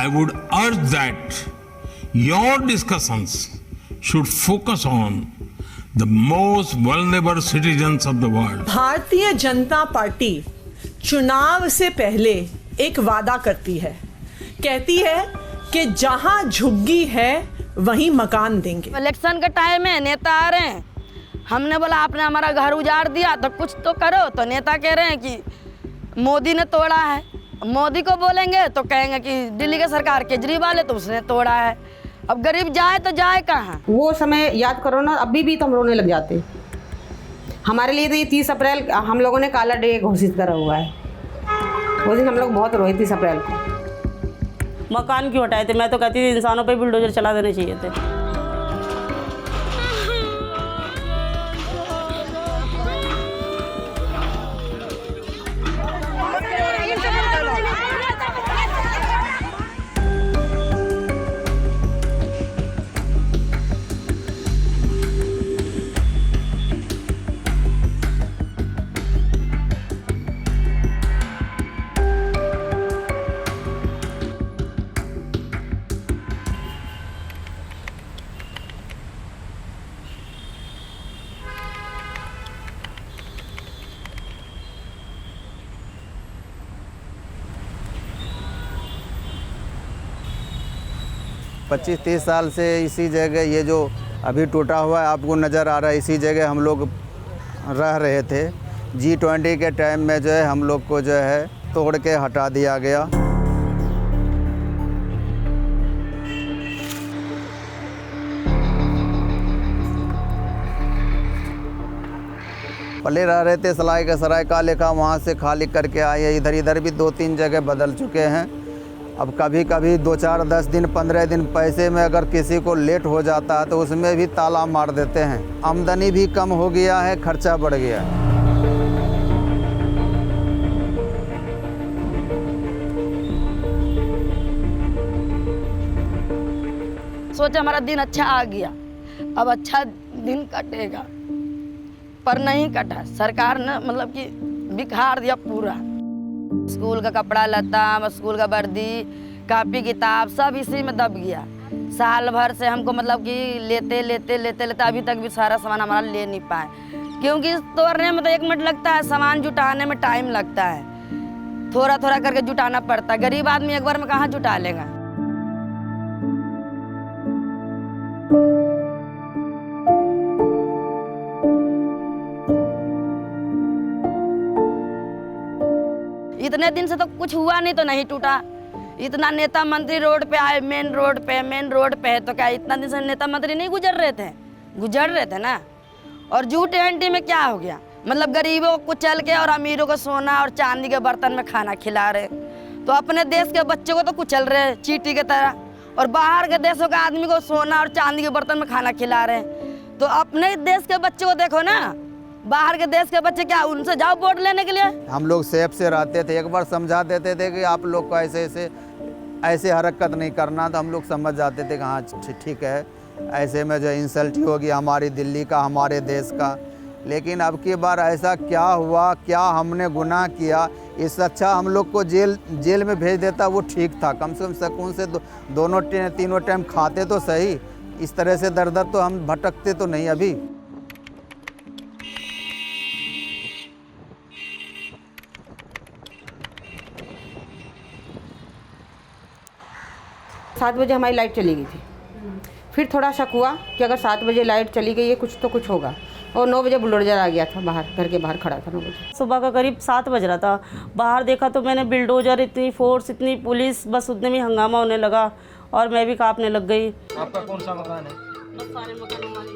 I would urge that your discussions should focus on the most vulnerable citizens of the world. Bharatiya Janata party चुनाव से पहले एक वादा करती है, कहती है कि जहां झुग्गी है वहीं मकान देंगे। इलेक्शन का टाइम है, नेता आ रहे हैं, हमने बोला आपने हमारा घर उजाड़ दिया तो कुछ तो करो, तो नेता कह रहे हैं कि मोदी ने तोड़ा है। मोदी को बोलेंगे तो कहेंगे कि दिल्ली की सरकार केजरीवाल है तो उसने तोड़ा है। अब गरीब जाए तो जाए कहाँ? वो समय याद करो ना, अभी भी तो हम रोने लग जाते। हमारे लिए तो ये 30 अप्रैल हम लोगों ने काला डे घोषित करा हुआ है। उस दिन हम लोग बहुत रोए 30 अप्रैल को। मकान क्यों हटाए थे? मैं तो कहती थी इंसानों पे बुलडोजर चला देने चाहिए थे। पच्चीस 30 साल से इसी जगह ये जो अभी टूटा हुआ है आपको नज़र आ रहा है, इसी जगह हम लोग रह रहे थे। G20 के टाइम में जो है हम लोग को जो है तोड़ के हटा दिया गया। पहले रह रहे थे सलाई का सराय का लेखा, वहाँ से खाली करके आए। इधर भी 2-3 जगह बदल चुके हैं। अब कभी कभी 2-4 10 दिन 15 दिन पैसे में अगर किसी को लेट हो जाता है तो उसमें भी ताला मार देते हैं। आमदनी भी कम हो गया है, खर्चा बढ़ गया है। सोचे हमारा दिन अच्छा आ गया, अब अच्छा दिन कटेगा, पर नहीं कटा। सरकार ने मतलब कि बिखार दिया पूरा। स्कूल का कपड़ा लता, स्कूल का वर्दी, कापी किताब सब इसी में दब गया। साल भर से हमको मतलब कि लेते अभी तक भी सारा सामान हमारा ले नहीं पाए, क्योंकि तोड़ने में तो 1 मिनट लगता है, सामान जुटाने में टाइम लगता है। थोड़ा थोड़ा करके जुटाना पड़ता है। गरीब आदमी एक बार में कहाँ जुटा लेगा? इतने दिन से तो कुछ हुआ नहीं तो नहीं टूटा। इतना नेता मंत्री रोड पे आए, मेन रोड पे, तो क्या इतना दिन से नेता मंत्री नहीं गुजर रहे थे ना। और G20 में क्या हो गया? मतलब गरीबों को कुचल के और अमीरों को सोना और चांदी के बर्तन में खाना खिला रहे। तो अपने देश के बच्चों को तो कुचल रहे चींटी की तरह, और बाहर के देशों के आदमी को सोना और चांदी के बर्तन में खाना खिला रहे। तो अपने देश के बच्चों को देखो ना, बाहर के देश के बच्चे क्या उनसे जाओ वोट लेने के लिए? हम लोग सेफ से रहते थे। एक बार समझा देते थे कि आप लोग को ऐसे हरकत नहीं करना, तो हम लोग समझ जाते थे कि हाँ ठीक है। ऐसे में जो इंसल्ट ही होगी हमारी दिल्ली का, हमारे देश का। लेकिन अब की बार ऐसा क्या हुआ, क्या हमने गुनाह किया? इससे अच्छा हम लोग को जेल में भेज देता, वो ठीक था। कम से कम सुकून से दोनों तीनों टाइम खाते तो सही। इस तरह से दर दर तो हम भटकते तो नहीं। अभी 7 बजे हमारी लाइट चली गई थी। फिर थोड़ा शक हुआ कि अगर 7 बजे लाइट चली गई है तो कुछ होगा। और 9 बजे बुलडोजर आ गया था, बाहर घर के बाहर खड़ा था 9 बजे। सुबह का करीब 7 बज रहा था। बाहर देखा तो मैंने बुलडोजर, इतनी फोर्स, इतनी पुलिस, बस उतने में हंगामा होने लगा और मैं भी कांपने लग गई। आपका कौन सा मकान है? बस सारे मकान हमारे।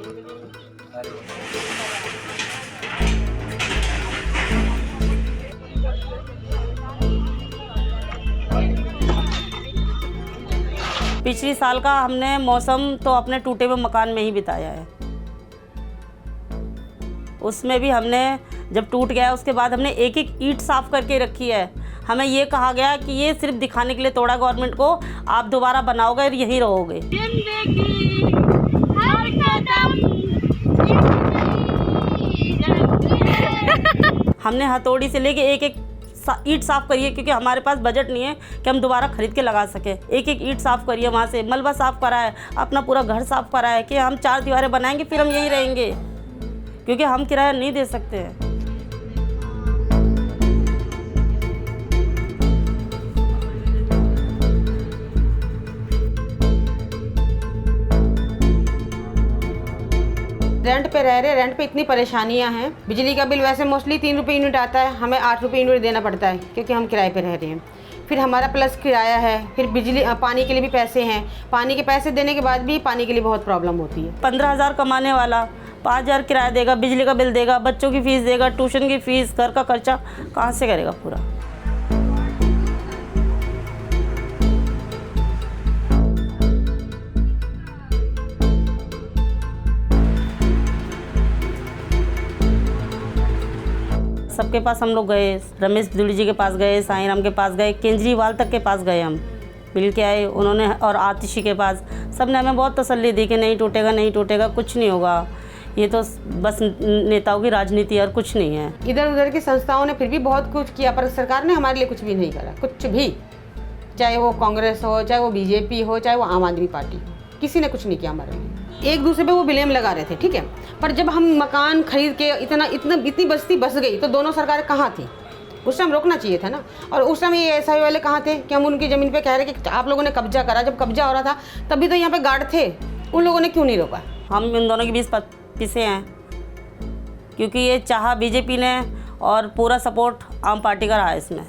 पिछली साल का हमने मौसम तो अपने टूटे हुए मकान में ही बिताया है। उसमें भी हमने जब टूट गया उसके बाद हमने एक एक ईंट साफ करके रखी है। हमें ये कहा गया कि ये सिर्फ दिखाने के लिए तोड़ा गवर्नमेंट को, आप दोबारा बनाओगे और यहीं रहोगे। हमने हथौड़ी से लेके एक एक ईंट साफ़ करिए, क्योंकि हमारे पास बजट नहीं है कि हम दोबारा ख़रीद के लगा सकें। एक एक ईंट साफ़ करिए, वहाँ से मलबा साफ़ करा है, अपना पूरा घर साफ़ करा है कि हम 4 दीवारें बनाएंगे फिर हम यहीं रहेंगे, क्योंकि हम किराया नहीं दे सकते हैं। रेंट पे रह रहे, रेंट पे इतनी परेशानियां हैं। बिजली का बिल वैसे मोस्टली 3 रुपये यूनिट आता है, हमें 8 रुपये यूनिट देना पड़ता है क्योंकि हम किराए पे रह रहे हैं। फिर हमारा प्लस किराया है, फिर बिजली पानी के लिए भी पैसे हैं। पानी के पैसे देने के बाद भी पानी के लिए बहुत प्रॉब्लम होती है। 15,000 कमाने वाला 5,000 किराया देगा, बिजली का बिल देगा, बच्चों की फ़ीस देगा, ट्यूशन की फ़ीस, घर का खर्चा कहाँ से करेगा पूरा। सबके पास हम लोग गए, रमेश बिदुड़ी जी के पास गए, साईं राम के पास गए, केजरीवाल तक के पास गए, हम मिल के आए उन्होंने, और आतिशी के पास। सब ने हमें बहुत तसल्ली दी कि नहीं टूटेगा, नहीं टूटेगा, कुछ नहीं होगा, ये तो बस नेताओं की राजनीति है और कुछ नहीं है। इधर उधर की संस्थाओं ने फिर भी बहुत कुछ किया, पर सरकार ने हमारे लिए कुछ भी नहीं करा, कुछ भी। चाहे वो कांग्रेस हो, चाहे वो बीजेपी हो, चाहे वो आम आदमी पार्टी हो, किसी ने कुछ नहीं किया हमारे लिए। एक दूसरे पे वो ब्लेम लगा रहे थे, ठीक है, पर जब हम मकान खरीद के इतनी बस्ती बस गई तो दोनों सरकारें कहाँ थी? उस टाइम रोकना चाहिए था ना। और उस टाइम ये एसआई वाले कहाँ थे कि हम उनकी ज़मीन पे कह रहे कि आप लोगों ने कब्जा करा। जब कब्जा हो रहा था तब भी तो यहाँ पे गार्ड थे, उन लोगों ने क्यों नहीं रोका? हम इन दोनों के बीच पिसे हैं, क्योंकि ये चाहा बीजेपी ने और पूरा सपोर्ट आम पार्टी का रहा है इसमें,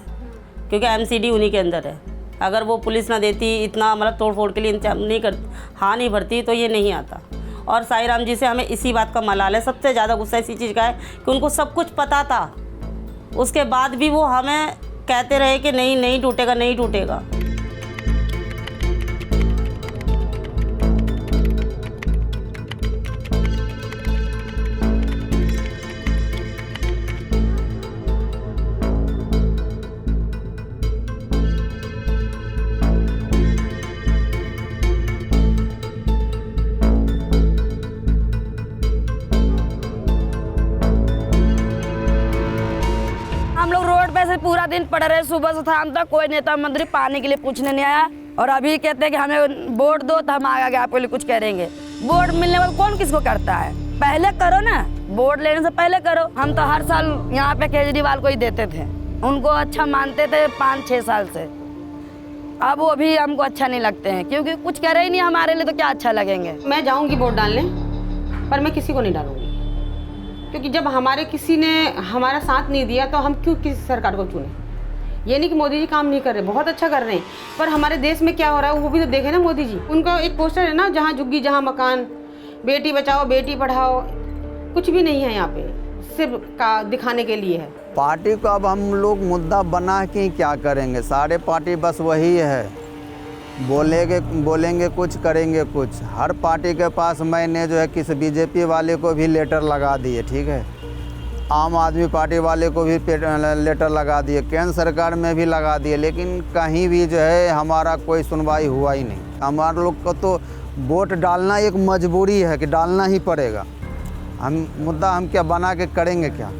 क्योंकि एमसीडी उन्हीं के अंदर है। अगर वो पुलिस ना देती, इतना मतलब तोड़ फोड़ के लिए इंतजाम नहीं कर, हाँ नहीं भरती, तो ये नहीं आता। और साईं राम जी से हमें इसी बात का मलाल है, सबसे ज़्यादा गुस्सा इसी चीज़ का है कि उनको सब कुछ पता था, उसके बाद भी वो हमें कहते रहे कि नहीं नहीं टूटेगा, नहीं टूटेगा। हम लोग रोड पे से पूरा दिन पड़े रहे, सुबह से शाम तक, कोई नेता मंत्री पानी के लिए पूछने नहीं आया। और अभी कहते हैं कि हमें वोट दो तो हम आगे आपके लिए कुछ करेंगे। वोट मिलने वाला कौन किसको करता है? पहले करो ना, वोट लेने से पहले करो। हम तो हर साल यहाँ पे केजरीवाल को ही देते थे, उनको अच्छा मानते थे 5-6 साल से। अब वो भी हमको अच्छा नहीं लगते हैं, क्योंकि कुछ करे ही नहीं हमारे लिए, तो क्या अच्छा लगेंगे। मैं जाऊँगी वोट डालने, पर मैं किसी को नहीं डालूंगी, क्योंकि जब हमारे किसी ने हमारा साथ नहीं दिया तो हम क्यों किसी सरकार को चुने? ये नहीं कि मोदी जी काम नहीं कर रहे, बहुत अच्छा कर रहे हैं, पर हमारे देश में क्या हो रहा है वो भी तो देखे ना मोदी जी। उनका एक पोस्टर है ना, जहाँ झुग्गी जहाँ मकान, बेटी बचाओ बेटी पढ़ाओ, कुछ भी नहीं है यहाँ पे, सिर्फ का दिखाने के लिए है। पार्टी को अब हम लोग मुद्दा बना के क्या करेंगे? सारे पार्टी बस वही है, बोलेंगे कुछ, करेंगे कुछ। हर पार्टी के पास मैंने जो है किसी बीजेपी वाले को भी लेटर लगा दिए, ठीक है, आम आदमी पार्टी वाले को भी लेटर लगा दिए, केंद्र सरकार में भी लगा दिए, लेकिन कहीं भी जो है हमारा कोई सुनवाई हुआ ही नहीं। हमारे लोग को तो वोट डालना एक मजबूरी है कि डालना ही पड़ेगा। हम मुद्दा हम क्या बना के करेंगे क्या?